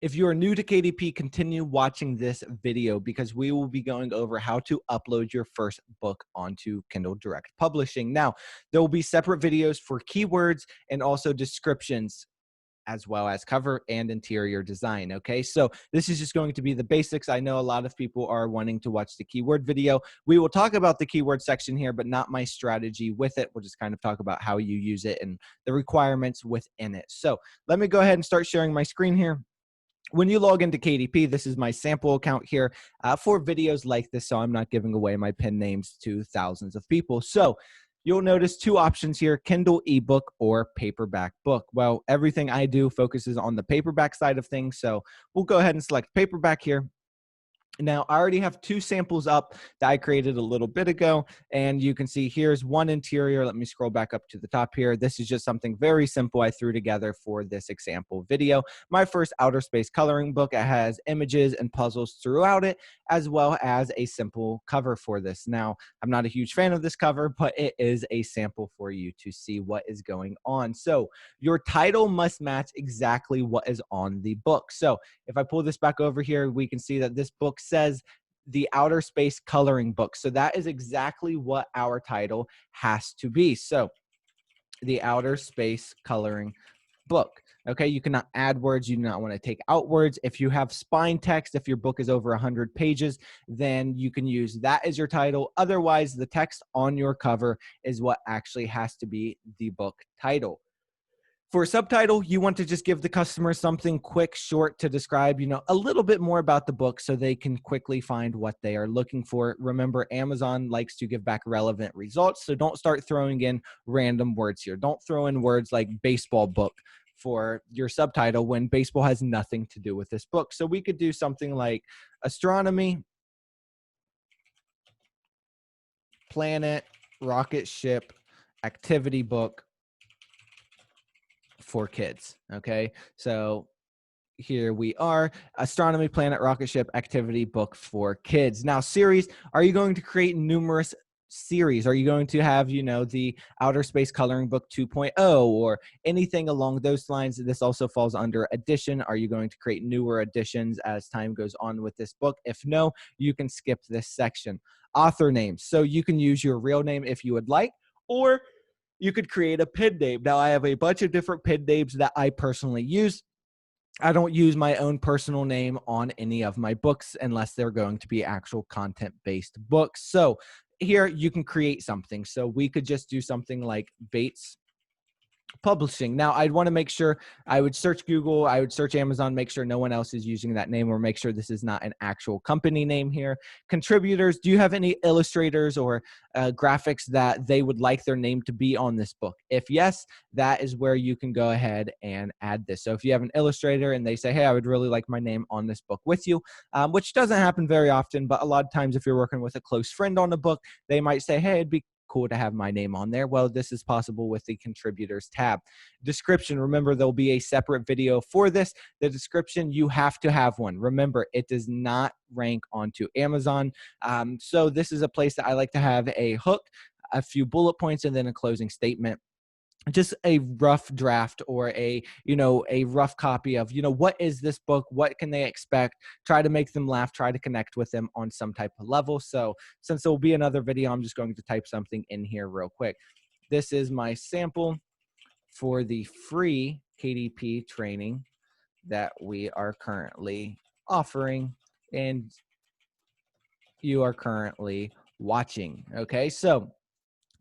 If you are new to KDP, continue watching this video because we will be going over how to upload your first book onto Kindle Direct Publishing. Now, there will be separate videos for keywords and also descriptions, as well as cover and interior design. Okay, so this is just going to be the basics. I know a lot of people are wanting to watch the keyword video. We will talk about the keyword section here, but not my strategy with it. We'll just kind of talk about how you use it and the requirements within it. So let me go ahead and start sharing my screen here. When you log into KDP, this is my sample account here for videos like this, so I'm not giving away my pen names to thousands of people. So you'll notice two options here, Kindle ebook or paperback book. Well, everything I do focuses on the paperback side of things, so we'll go ahead and select paperback here. Now, I already have two samples up that I created a little bit ago, and you can see here's one interior. Let me scroll back up to the top here. This is just something very simple I threw together for this example video. My first outer space coloring book. It has images and puzzles throughout it, as well as a simple cover for this. Now, I'm not a huge fan of this cover, but it is a sample for you to see what is going on. So your title must match exactly what is on the book. So if I pull this back over here, we can see that this book says the outer space coloring book. So that is exactly what our title has to be. So the outer space coloring book. Okay, you cannot add words. You do not want to take out words. If you have spine text, if your book is over 100 pages, then you can use that as your title. Otherwise, the text on your cover is what actually has to be the book title. For a subtitle, you want to just give the customer something quick, short to describe, a little bit more about the book so they can quickly find what they are looking for. Remember, Amazon likes to give back relevant results, so don't start throwing in random words here. Don't throw in words like baseball book for your subtitle when baseball has nothing to do with this book. So we could do something like astronomy, planet, rocket ship, activity book for kids. Okay, so here we are, astronomy, planet, rocket ship, activity book for kids. Now, series, are you going to create numerous series? Are you going to have, the outer space coloring book 2.0 or anything along those lines? This also falls under edition. Are you going to create newer editions as time goes on with this book? If no, you can skip this section. Author names. So you can use your real name if you would like, or you could create a pen name. Now, I have a bunch of different pen names that I personally use. I don't use my own personal name on any of my books unless they're going to be actual content-based books. So here you can create something. So we could just do something like Bates Publishing. Now, I'd want to make sure I would search Google, I would search Amazon, make sure no one else is using that name, or make sure this is not an actual company name here. Contributors, do you have any illustrators or graphics that they would like their name to be on this book? If yes, that is where you can go ahead and add this. So if you have an illustrator and they say, hey, I would really like my name on this book with you, which doesn't happen very often, but a lot of times if you're working with a close friend on a book, they might say, hey, it'd be cool to have my name on there. Well, this is possible with the contributors tab. Description, remember, there'll be a separate video for this. The description, you have to have one. Remember, it does not rank onto Amazon. So this is a place that I like to have a hook, a few bullet points, and then a closing statement. Just a rough draft or a rough copy of, what is this book? What can they expect? Try to make them laugh, try to connect with them on some type of level. So since there will be another video, I'm just going to type something in here real quick. This is my sample for the free KDP training that we are currently offering and you are currently watching. Okay, so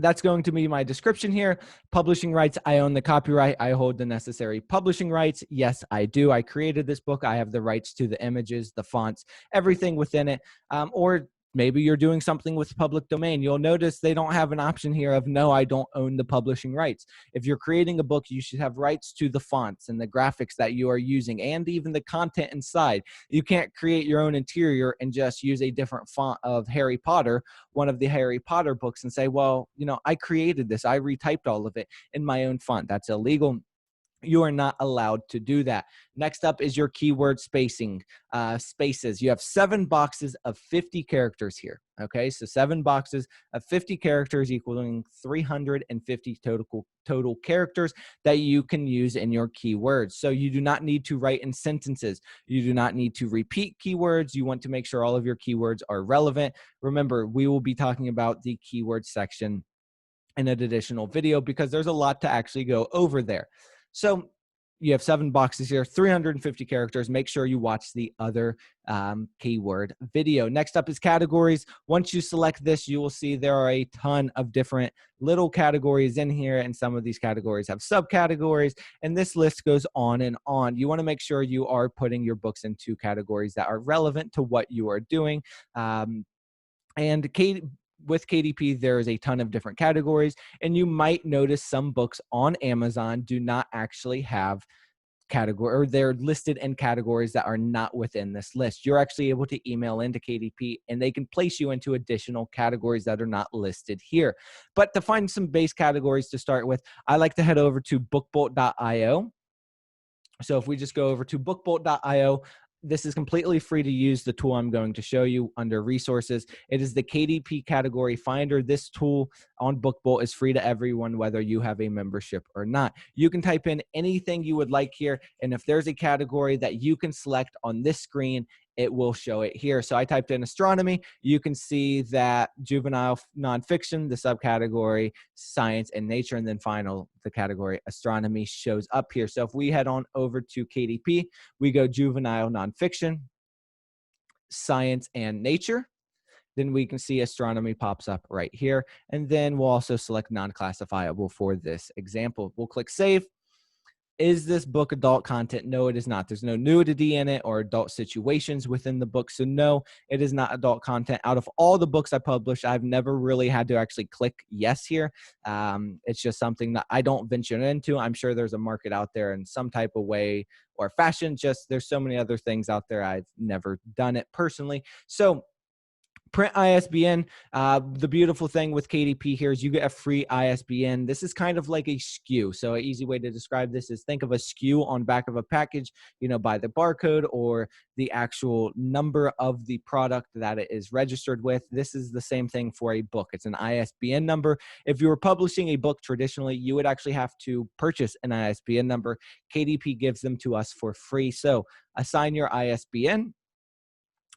that's going to be my description here. Publishing rights, I own the copyright. I hold the necessary publishing rights. Yes, I do. I created this book. I have the rights to the images, the fonts, everything within it. Or maybe you're doing something with public domain. You'll notice they don't have an option here of, no, I don't own the publishing rights. If you're creating a book, you should have rights to the fonts and the graphics that you are using and even the content inside. You can't create your own interior and just use a different font of Harry Potter, one of the Harry Potter books, and say, well, I created this. I retyped all of it in my own font. That's illegal. You are not allowed to do that. Next up is your keyword spacing, spaces. You have 7 boxes of 50 characters here. Okay, so 7 boxes of 50 characters equaling 350 total characters that you can use in your keywords. So you do not need to write in sentences. You do not need to repeat keywords. You want to make sure all of your keywords are relevant. Remember, we will be talking about the keyword section in an additional video because there's a lot to actually go over there. So you have 7 boxes here, 350 characters. Make sure you watch the other keyword video. Next up is categories. Once you select this, you will see there are a ton of different little categories in here, and some of these categories have subcategories, and this list goes on and on. You want to make sure you are putting your books into categories that are relevant to what you are doing. With KDP, there is a ton of different categories, and you might notice some books on Amazon do not actually have category, or they're listed in categories that are not within this list. You're actually able to email into KDP and they can place you into additional categories that are not listed here. But to find some base categories to start with, I like to head over to bookbolt.io. So if we just go over to bookbolt.io, this is completely free to use. The tool I'm going to show you under resources, it is the KDP category finder. This tool on Bookbolt is free to everyone, whether you have a membership or not. You can type in anything you would like here, and if there's a category that you can select on this screen, it will show it here. So I typed in astronomy. You can see that juvenile nonfiction, the subcategory science and nature, and then final, the category astronomy shows up here. So if we head on over to KDP, we go juvenile nonfiction, science and nature, then we can see astronomy pops up right here. And then we'll also select non-classifiable for this example. We'll click save. Is this book adult content? No, it is not. There's no nudity in it or adult situations within the book. So no, it is not adult content. Out of all the books I publish, I've never really had to actually click yes here. It's just something that I don't venture into. I'm sure there's a market out there in some type of way or fashion. Just there's so many other things out there. I've never done it personally. So print ISBN. The beautiful thing with KDP here is you get a free ISBN. This is kind of like a SKU. So an easy way to describe this is think of a SKU on back of a package, by the barcode or the actual number of the product that it is registered with. This is the same thing for a book. It's an ISBN number. If you were publishing a book traditionally, you would actually have to purchase an ISBN number. KDP gives them to us for free. So assign your ISBN.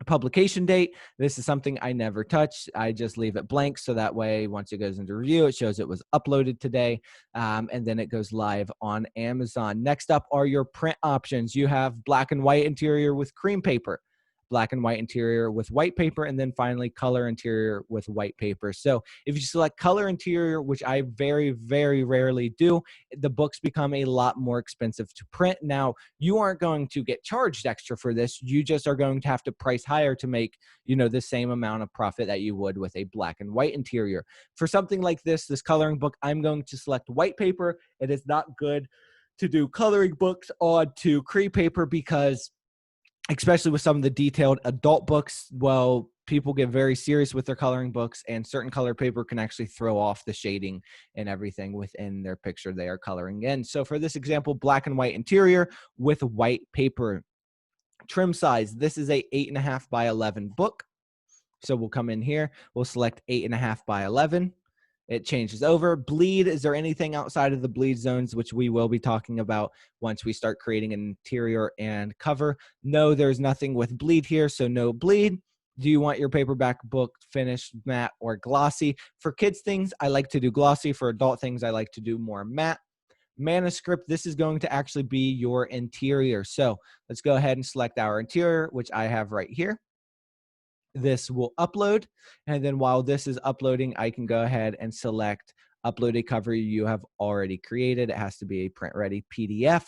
Publication date. This is something I never touch. I just leave it blank. So that way, once it goes into review, it shows it was uploaded today. And then it goes live on Amazon. Next up are your print options. You have black and white interior with cream paper, black and white interior with white paper, and then finally color interior with white paper. So if you select color interior, which I very, very rarely do, the books become a lot more expensive to print. Now, you aren't going to get charged extra for this. You just are going to have to price higher to make, the same amount of profit that you would with a black and white interior. For something like this coloring book, I'm going to select white paper. It is not good to do coloring books onto cream paper because especially with some of the detailed adult books, well, people get very serious with their coloring books, and certain color paper can actually throw off the shading and everything within their picture they are coloring in. So for this example, black and white interior with white paper. Trim size, this is a 8.5 by 11 book. So we'll come in here, we'll select 8.5 by 11. It changes over. Bleed, is there anything outside of the bleed zones, which we will be talking about once we start creating an interior and cover? No, there's nothing with bleed here, so no bleed. Do you want your paperback book finished matte or glossy? For kids things, I like to do glossy. For adult things, I like to do more matte. Manuscript, this is going to actually be your interior. So let's go ahead and select our interior, which I have right here. This will upload, and then while this is uploading, I can go ahead and select upload a cover you have already created. It has to be a print ready PDF.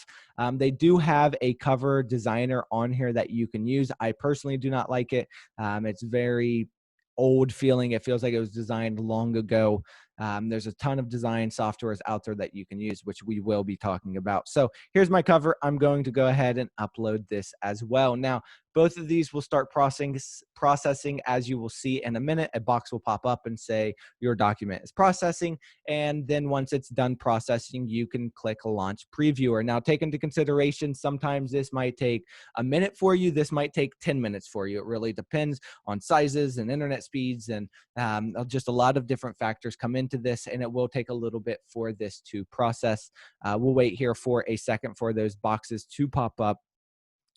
They do have a cover designer on here that you can use. I personally do not like it. It's very old feeling. It feels like it was designed long ago. There's a ton of design softwares out there that you can use, which we will be talking about. So here's my cover. I'm going to go ahead and upload this as well. Now, both of these will start processing. As you will see in a minute, a box will pop up and say your document is processing. And then once it's done processing, you can click Launch Previewer. Now, take into consideration, sometimes this might take a minute for you. This might take 10 minutes for you. It really depends on sizes and internet speeds, and just a lot of different factors come into this, and it will take a little bit for this to process. We'll wait here for a second for those boxes to pop up.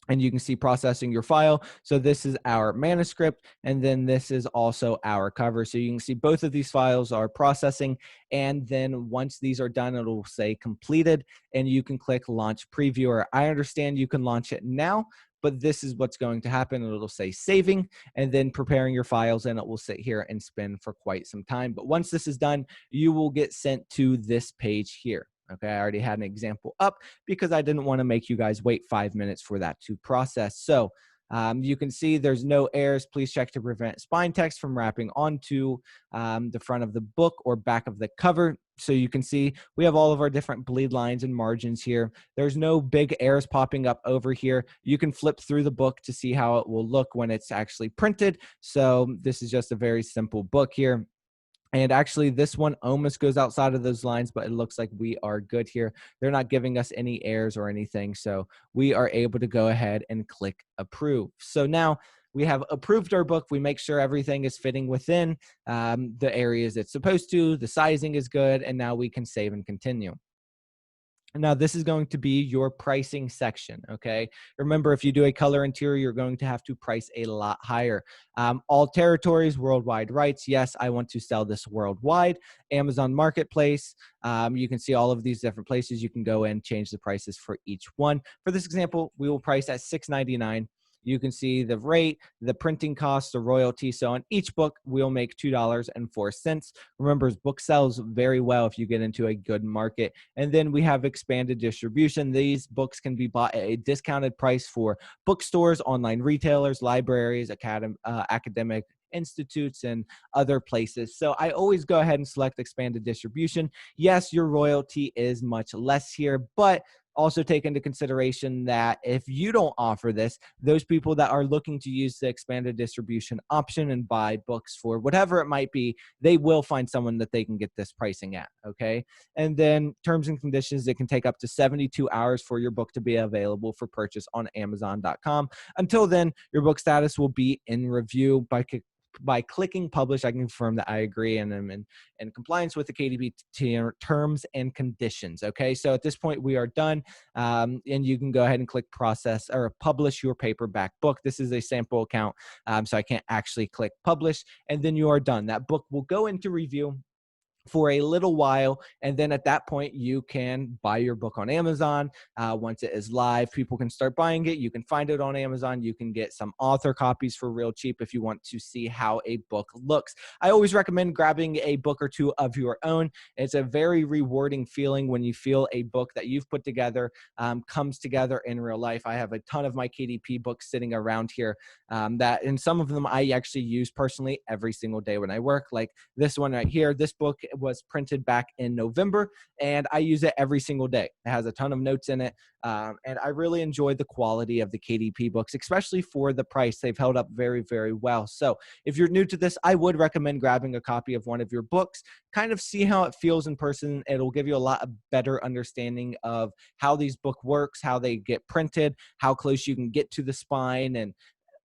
And you can see processing your file. So this is our manuscript, and then this is also our cover. So you can see both of these files are processing, and then once these are done, it'll say completed, and you can click Launch Previewer. I understand you can launch it now, but this is what's going to happen. It'll say saving and then preparing your files, and it will sit here and spin for quite some time. But once this is done, you will get sent to this page here. Okay, I already had an example up because I didn't want to make you guys wait 5 minutes for that to process. So you can see there's no errors. Please check to prevent spine text from wrapping onto the front of the book or back of the cover. So you can see we have all of our different bleed lines and margins here. There's no big errors popping up over here. You can flip through the book to see how it will look when it's actually printed. So this is just a very simple book here. And actually, this one almost goes outside of those lines, but it looks like we are good here. They're not giving us any errors or anything. So we are able to go ahead and click approve. So now we have approved our book. We make sure everything is fitting within the areas it's supposed to. The sizing is good. And now we can save and continue. Now, this is going to be your pricing section, okay? Remember, if you do a color interior, you're going to have to price a lot higher. All territories, worldwide rights. Yes, I want to sell this worldwide. Amazon Marketplace. You can see all of these different places. You can go and change the prices for each one. For this example, we will price at $6.99. You can see the rate, the printing costs, the royalty. So on each book, we'll make $2.04. Remember, book sells very well if you get into a good market. And then we have expanded distribution. These books can be bought at a discounted price for bookstores, online retailers, libraries, academic institutes, and other places. So I always go ahead and select expanded distribution. Yes, your royalty is much less here, but also take into consideration that if you don't offer this, those people that are looking to use the expanded distribution option and buy books for whatever it might be, they will find someone that they can get this pricing at, okay? And then terms and conditions, it can take up to 72 hours for your book to be available for purchase on Amazon.com. Until then, your book status will be in review. By clicking publish, I can confirm that I agree and am in compliance with the KDP terms and conditions. Okay, so at this point we are done, and you can go ahead and click process or publish your paperback book. This is a sample account, so I can't actually click publish, and then you are done. That book will go into review for a little while, and then at that point you can buy your book on Amazon. Once it is live, people can start buying it. You can find it on Amazon. You can get some author copies for real cheap if you want to see how a book looks. I always recommend grabbing a book or two of your own. It's a very rewarding feeling when you feel a book that you've put together comes together in real life. I have a ton of my KDP books sitting around here and some of them I actually use personally every single day when I work, like this one right here. This book was printed back in November, and I use it every single day. It has a ton of notes in it, and I really enjoy the quality of the KDP books, especially for the price. They've held up very, very well. So if you're new to this, I would recommend grabbing a copy of one of your books, kind of see how it feels in person. It'll give you a lot of better understanding of how these book works, how they get printed, how close you can get to the spine, and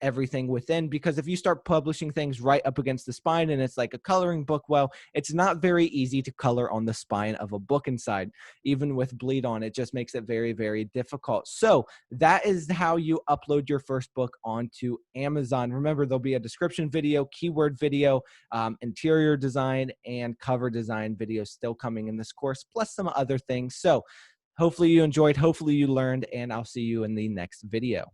everything within. Because if you start publishing things right up against the spine and it's like a coloring book, well, it's not very easy to color on the spine of a book inside. Even with bleed on, it just makes it very, very difficult. So that is how you upload your first book onto Amazon. Remember, there'll be a description video, keyword video, interior design, and cover design videos still coming in this course, plus some other things. So hopefully you enjoyed, hopefully you learned, and I'll see you in the next video.